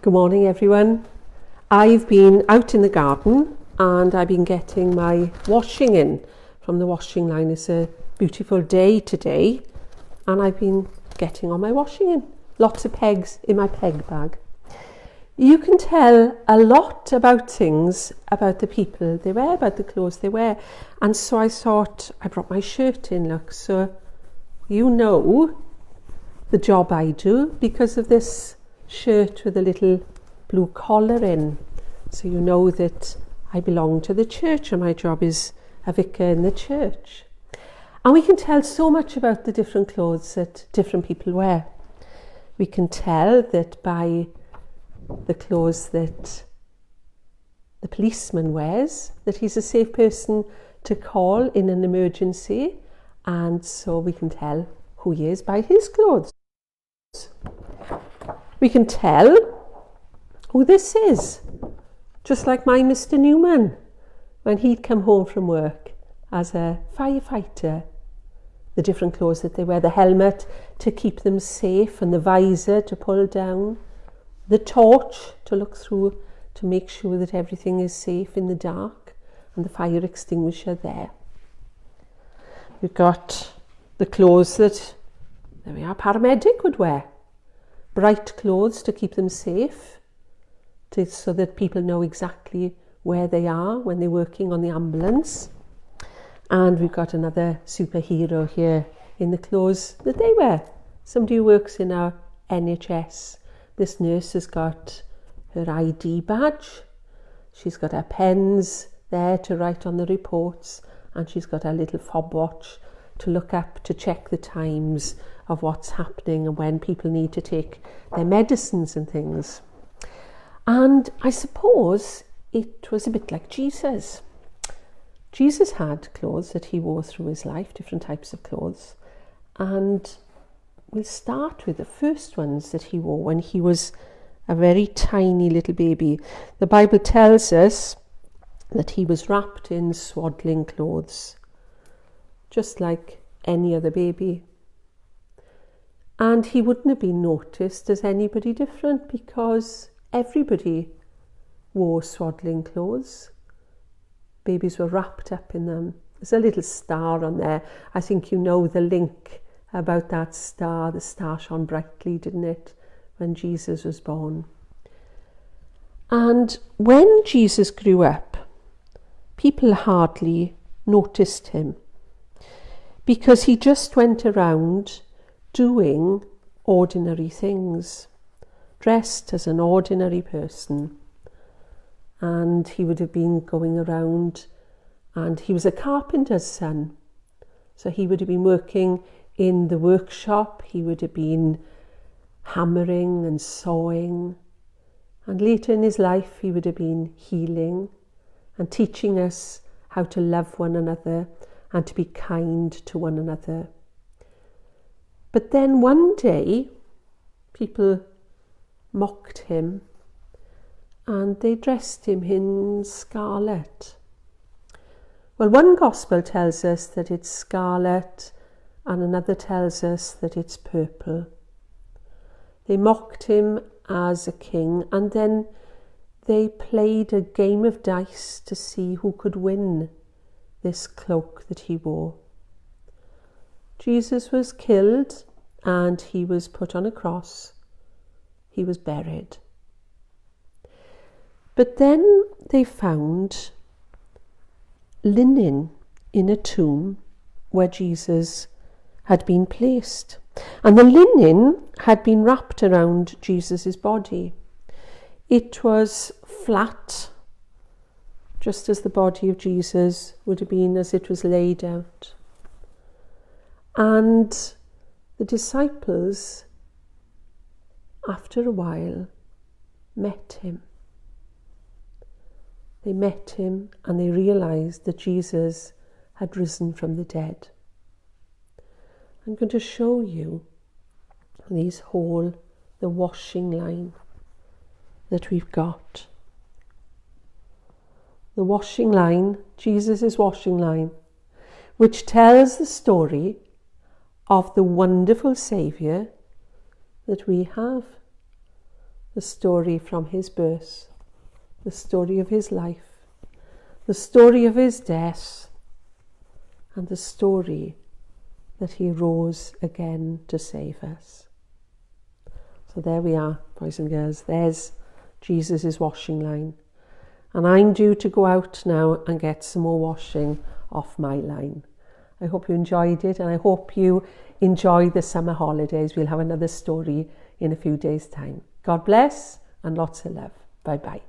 Good morning everyone. I've been out in the garden and I've been getting my washing in from the washing line. It's a beautiful day today and I've been getting on my washing in. Lots of pegs in my peg bag. You can tell a lot about things, about the people they wear, about the clothes they wear. And so I thought I brought my shirt in, look, so you know the job I do because of this shirt with a little blue collar in, so you know that I belong to the church and my job is a vicar in the church. And we can tell so much about the different clothes that different people wear. We can tell that by the clothes that the policeman wears, that he's a safe person to call in an emergency, and so we can tell who he is by his clothes. We can tell who this is, just like my Mr. Newman, when he'd come home from work as a firefighter. The different clothes that they wear, the helmet to keep them safe and the visor to pull down, the torch to look through to make sure that everything is safe in the dark, and the fire extinguisher there. We've got the clothes that our paramedic would wear. Bright clothes to keep them safe, so that people know exactly where they are when they're working on the ambulance. And we've got another superhero here in the clothes that they wear. Somebody who works in our NHS. This nurse has got her ID badge. She's got her pens there to write on the reports, and she's got her little fob watch to look up to check the times of what's happening and when people need to take their medicines and things. And I suppose it was a bit like Jesus. Jesus had clothes that he wore through his life, different types of clothes. And we'll start with the first ones that he wore when he was a very tiny little baby. The Bible tells us that he was wrapped in swaddling clothes, just like any other baby. And he wouldn't have been noticed as anybody different because everybody wore swaddling clothes. Babies were wrapped up in them. There's a little star on there. I think you know the link about that star. The star shone brightly, didn't it, when Jesus was born? And when Jesus grew up, people hardly noticed him because he just went around doing ordinary things, dressed as an ordinary person. And he would have been going around, and he was a carpenter's son, so he would have been working in the workshop. He would have been hammering and sawing, and later in his life he would have been healing and teaching us how to love one another and to be kind to one another. But then one day, people mocked him and they dressed him in scarlet. Well, one gospel tells us that it's scarlet and another tells us that it's purple. They mocked him as a king and then they played a game of dice to see who could win this cloak that he wore. Jesus was killed and he was put on a cross. He was buried. But then they found linen in a tomb where Jesus had been placed. And the linen had been wrapped around Jesus' body. It was flat, just as the body of Jesus would have been as it was laid out. And the disciples, after a while, met him. They met him and they realized that Jesus had risen from the dead. I'm going to show you the washing line that we've got. The washing line, Jesus' washing line, which tells the story of the wonderful Saviour that we have. the story from his birth, the story of his life, the story of his death, and the story that he rose again to save us. So there we are, boys and girls. There's Jesus' washing line. And I'm due to go out now and get some more washing off my line. I hope you enjoyed it, and I hope you enjoy the summer holidays. We'll have another story in a few days' time. God bless and lots of love. Bye-bye.